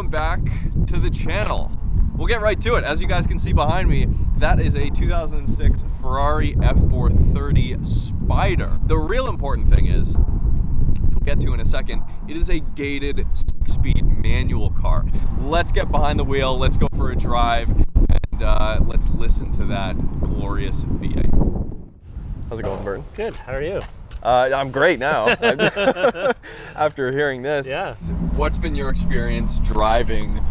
welcome back to the channel. We'll get right to it. As you guys can see behind me, that is a 2006 Ferrari F430 Spider. The real important thing is, we'll get to in a second, it is a gated 6-speed manual car. Let's get behind the wheel, let's go for a drive, and let's listen to that glorious V8. How's it going, Burton? Good, how are you? I'm great now, after hearing this. Yeah. So what's been your experience driving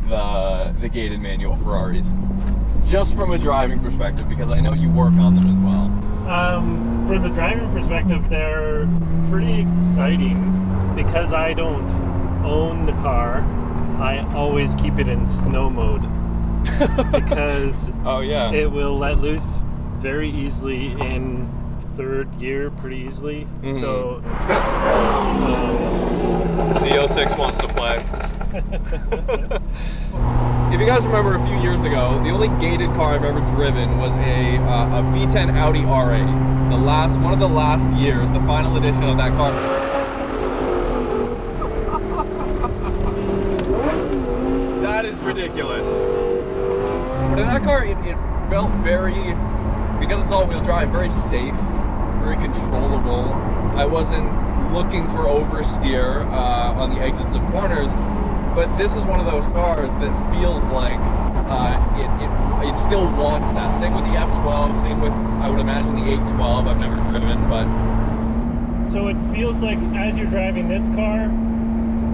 the gated manual Ferraris? Just from a driving perspective, because I know you work on them as well. From the driving perspective, they're pretty exciting because I don't own the car. I always keep it in snow mode because it will let loose very easily in third gear pretty easily. Mm-hmm. So the 06 wants to play. If you guys remember a few years ago, the only gated car I've ever driven was a V10 Audi R8. One of the last years, the final edition of that car. That is ridiculous. But in that car, it felt very, because it's all-wheel drive, very safe, very controllable. I wasn't looking for oversteer on the exits of corners, but this is one of those cars that feels like it still wants that. Same with the F12, same with, I would imagine, the 812. I've never driven, but... So it feels like as you're driving this car,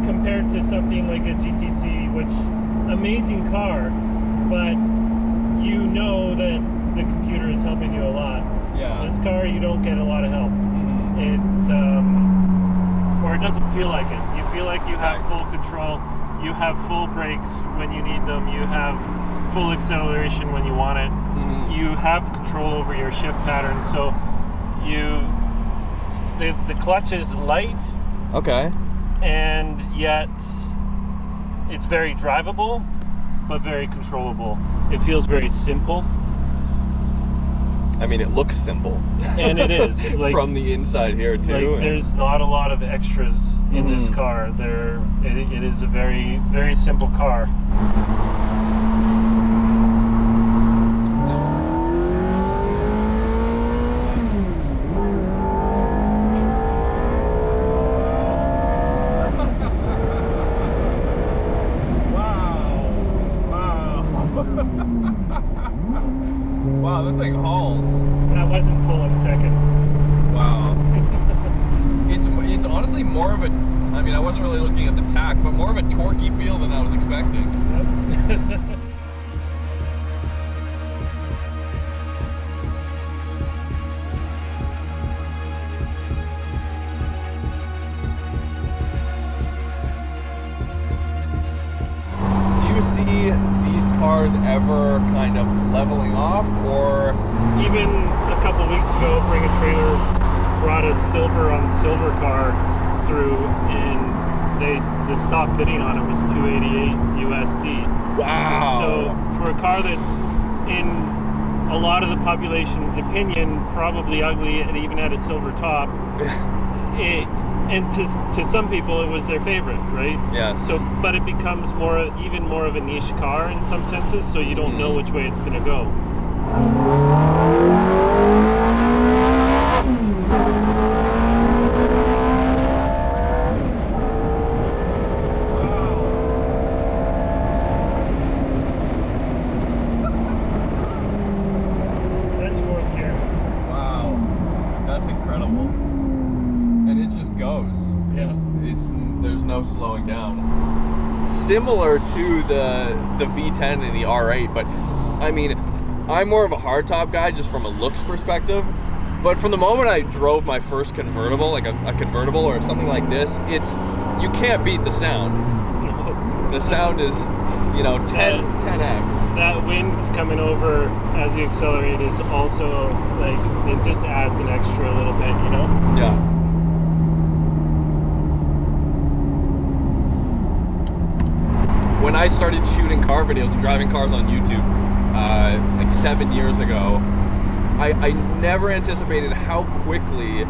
compared to something like a GTC, which, amazing car, but you know that the computer is helping you a lot. Yeah. This car, you don't get a lot of help. Mm-hmm. It's, or it doesn't feel like it. You feel like you have full control. You have full brakes when you need them. You have full acceleration when you want it. Mm-hmm. You have control over your shift pattern. So the clutch is light. Okay. And yet it's very drivable, but very controllable. It feels very simple. I mean, it looks simple. And it is. Like, from the inside here, too. Like, there's not a lot of extras in this car. It is a very, very simple car. Wow, this thing hauls. That wasn't full in second. Wow. It's honestly more of a, I mean, I wasn't really looking at the tack, but more of a torquey feel than I was expecting. Yep. Do you see these cars ever kind of leveling off, or? Even a couple weeks ago, Bring a Trailer brought a silver on silver car through, and the stock bidding on it was $288 USD. Wow. So for a car that's in a lot of the population's opinion probably ugly and even had a silver top, and to some people it was their favorite, right? Yes. So, but it becomes even more of a niche car in some senses, so you don't know which way it's going to go. That's fourth gear. Wow. That's incredible. And it just goes. Yeah. There's no slowing down. Similar to the V10 and the R8, but I mean, I'm more of a hardtop guy just from a looks perspective. But from the moment I drove my first convertible, like a convertible or something like this, you can't beat the sound. No. The sound is, 10x. That wind coming over as you accelerate is also like, it just adds an extra little bit, Yeah. When I started shooting car videos and driving cars on YouTube, like 7 years ago, I never anticipated how quickly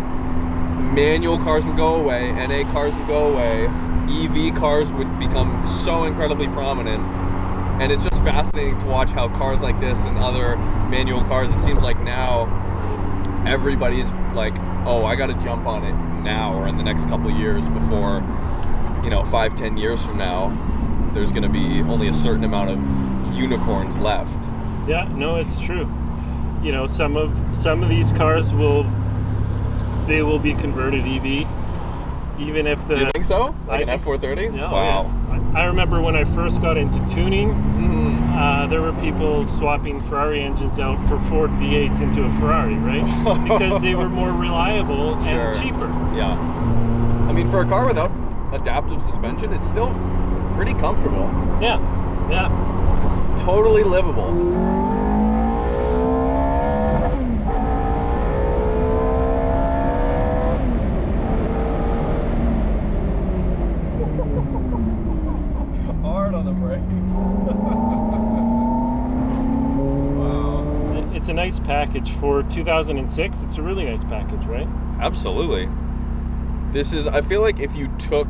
manual cars would go away, NA cars would go away, EV cars would become so incredibly prominent. And it's just fascinating to watch how cars like this and other manual cars, it seems like now everybody's like, oh, I got to jump on it now or in the next couple of years before, 5-10 years from now, there's going to be only a certain amount of unicorns left. Yeah, no, it's true. Some of these cars will be converted EV, even if the. You think so? Like an F430? Yeah, wow. Yeah. I remember when I first got into tuning, there were people swapping Ferrari engines out for Ford V8s into a Ferrari, right? Because they were more reliable and cheaper. Yeah. I mean, for a car without adaptive suspension, it's still pretty comfortable. Yeah. It's totally livable. Hard on the brakes. Wow. It's a nice package for 2006. It's a really nice package, right? Absolutely. I feel like if you took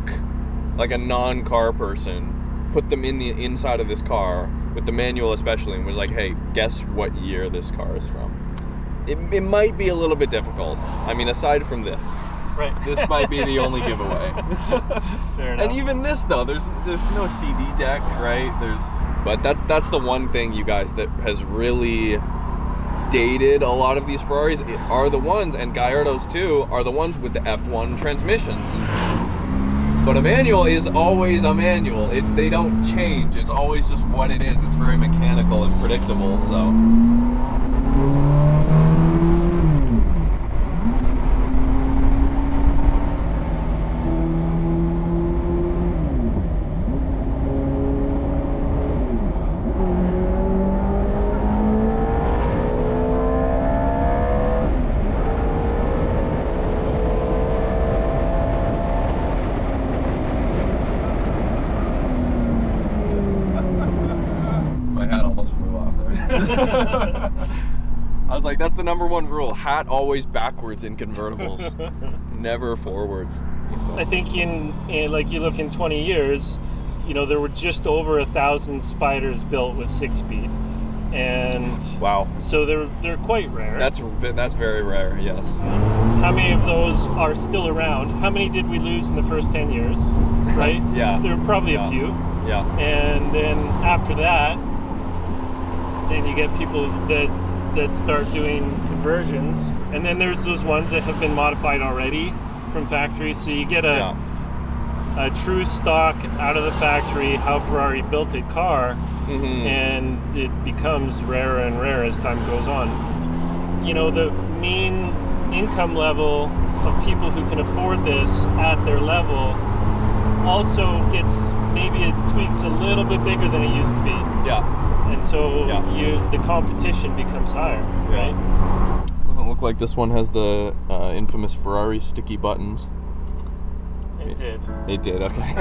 like a non-car person, put them in the inside of this car, with the manual especially, and was like, hey, guess what year this car is from? It might be a little bit difficult. I mean, aside from this. Right. This might be the only giveaway. Fair enough. And even this though, there's no CD deck, right? But that's the one thing, you guys, that has really dated a lot of these Ferraris are the ones, and Gallardos too, are the ones with the F1 transmissions. But a manual is always a manual. They don't change. It's always just what it is. It's very mechanical and predictable, so. I was like, that's the number one rule. Hat always backwards in convertibles. Never forwards. I think in like you look in 20 years, there were just over 1,000 Spiders built with 6-speed. And wow. So they're quite rare. That's very rare, yes. How many of those are still around? How many did we lose in the first 10 years? Right? Yeah. There were probably a few. Yeah. And then after that, then you get people that start doing conversions, and then there's those ones that have been modified already from factory, so you get a true stock out of the factory, how Ferrari built a car, and it becomes rarer and rarer as time goes on. The mean income level of people who can afford this at their level also gets, maybe it tweaks a little bit bigger than it used to be. Yeah. And so the competition becomes higher, right? Doesn't look like this one has the infamous Ferrari sticky buttons. It did. It did, okay.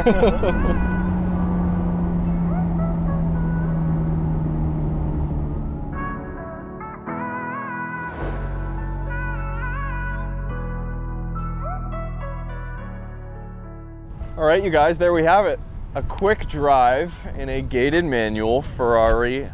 All right, you guys, there we have it. A quick drive in a gated manual Ferrari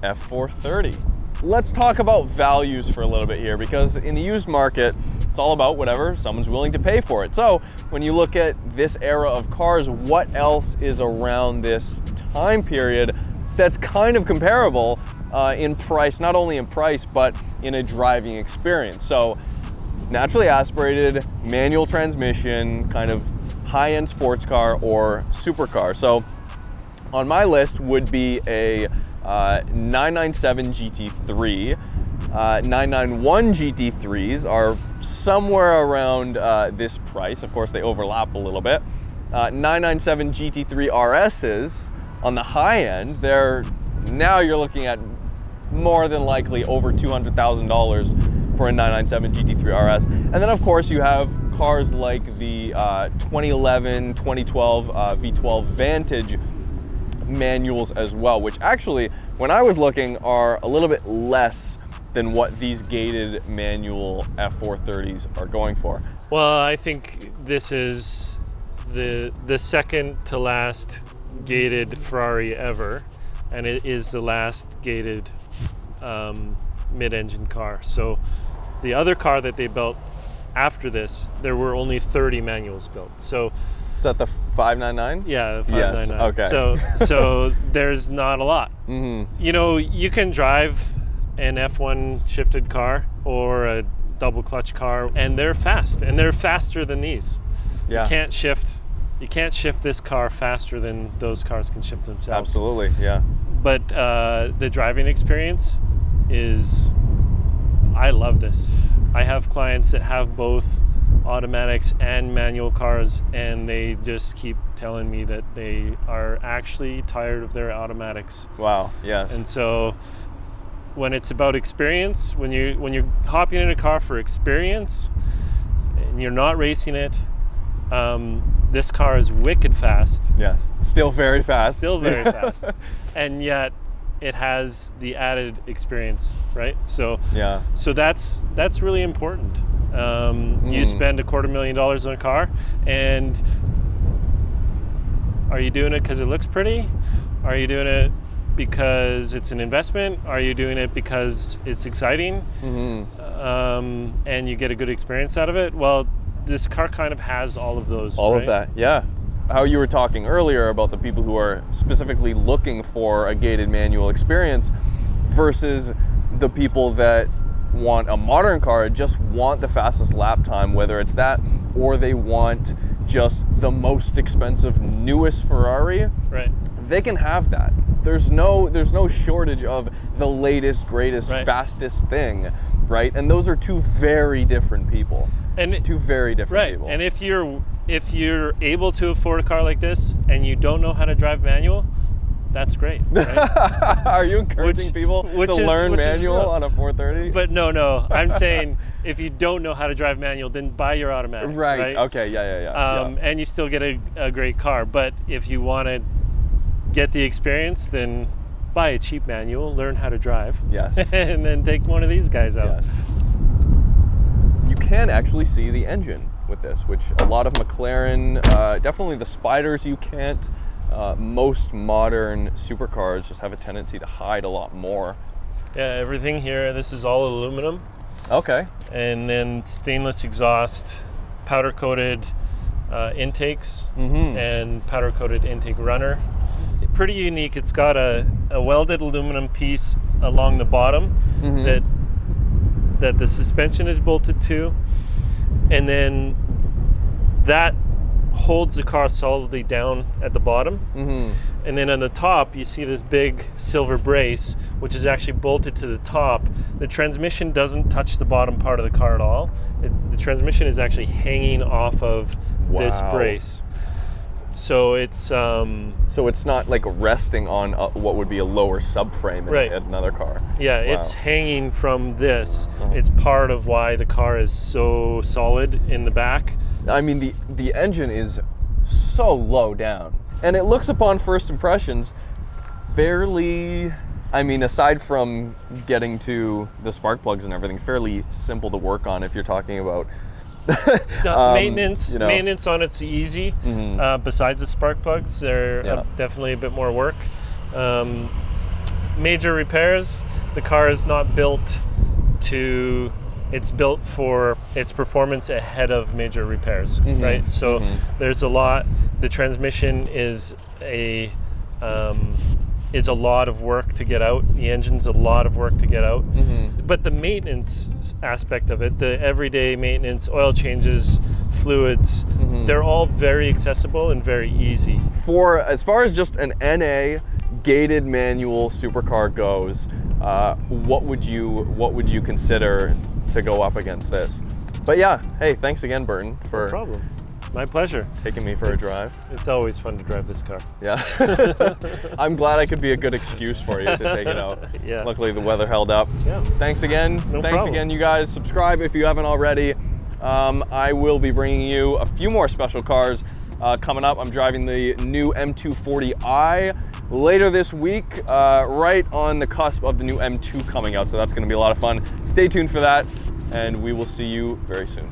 F430. Let's talk about values for a little bit here, because in the used market, it's all about whatever someone's willing to pay for it. So when you look at this era of cars, what else is around this time period that's kind of comparable in price, not only in price, but in a driving experience? So naturally aspirated, manual transmission, kind of high-end sports car or supercar. So on my list would be a 997 GT3. 991 GT3s are somewhere around this price. Of course, they overlap a little bit. 997 GT3 RSs on the high end, now you're looking at more than likely over $200,000 for a 997 GT3 RS. And then of course you have cars like the 2011, 2012 V12 Vantage manuals as well, which actually, when I was looking, are a little bit less than what these gated manual F430s are going for. Well, I think this is the second to last gated Ferrari ever, and it is the last gated mid-engine car. So the other car that they built after this, there were only 30 manuals built. So is that the 599? yeah, the 599. Yes, okay. So there's not a lot. Mm-hmm. You know, you can drive an F1 shifted car or a double clutch car, and they're fast, and they're faster than these. Yeah. You can't shift this car faster than those cars can shift themselves. Absolutely, yeah. But the driving experience is, I love this. I have clients that have both automatics and manual cars, and they just keep telling me that they are actually tired of their automatics. Wow, yes. And so when it's about experience, when you're hopping in a car for experience and you're not racing it, this car is wicked fast. Yeah, still very fast. Still very fast. And yet it has the added experience, right? So yeah. So that's really important. You spend $250,000 on a car, and are you doing it because it looks pretty? Are you doing it because it's an investment? Are you doing it because it's exciting? And you get a good experience out of it? Well, this car kind of has all of those. All right? of that, yeah. How you were talking earlier about the people who are specifically looking for a gated manual experience versus the people that want a modern car, just want the fastest lap time, whether it's that or they want just the most expensive, newest Ferrari. Right. They can have that. There's no shortage of the latest, greatest, right. fastest thing, right? And those are two very different people. And two very different right. people. And if you're able to afford a car like this and you don't know how to drive manual, that's great. Right? Are you encouraging people to learn manual on a 430? But no. I'm saying if you don't know how to drive manual, then buy your automatic. Right. Okay. Yeah. And you still get a great car. But if you want to get the experience, then buy a cheap manual, learn how to drive. Yes. And then take one of these guys out. Yes. You can actually see the engine with this, which a lot of McLaren, definitely the Spiders you can't. Most modern supercars just have a tendency to hide a lot more. Yeah, everything here, this is all aluminum. Okay. And then stainless exhaust, powder coated intakes, and powder coated intake runner. Pretty unique. It's got a welded aluminum piece along the bottom that the suspension is bolted to, and then that holds the car solidly down at the bottom. And then on the top you see this big silver brace, which is actually bolted to the top. The transmission doesn't touch the bottom part of the car at all. The transmission is actually hanging off of this brace. So it's not like resting on what would be a lower subframe in another car. Yeah, it's hanging from this. It's part of why the car is so solid in the back. I mean, the engine is so low down, and it looks upon first impressions fairly, I mean, aside from getting to the spark plugs and everything, fairly simple to work on if you're talking about maintenance on it's easy. Besides the spark plugs, they're definitely a bit more work. Major repairs, the car is not built to, it's built for its performance ahead of major repairs, right? So there's a lot. The transmission is a lot of work to get out. The engine's a lot of work to get out. But the maintenance aspect of it, the everyday maintenance, oil changes, fluids, they're all very accessible and very easy. For as far as just an NA gated manual supercar goes, what would you consider to go up against this? But yeah, hey, thanks again, Burton, for no problem. My pleasure. Taking me for a drive. It's always fun to drive this car. Yeah. I'm glad I could be a good excuse for you to take it out. Yeah. Luckily the weather held up. Yeah. Thanks again. No Thanks problem. again, you guys. Subscribe if you haven't already. I will be bringing you a few more special cars coming up. I'm driving the new M240i later this week, right on the cusp of the new M2 coming out. So that's going to be a lot of fun. Stay tuned for that, and we will see you very soon.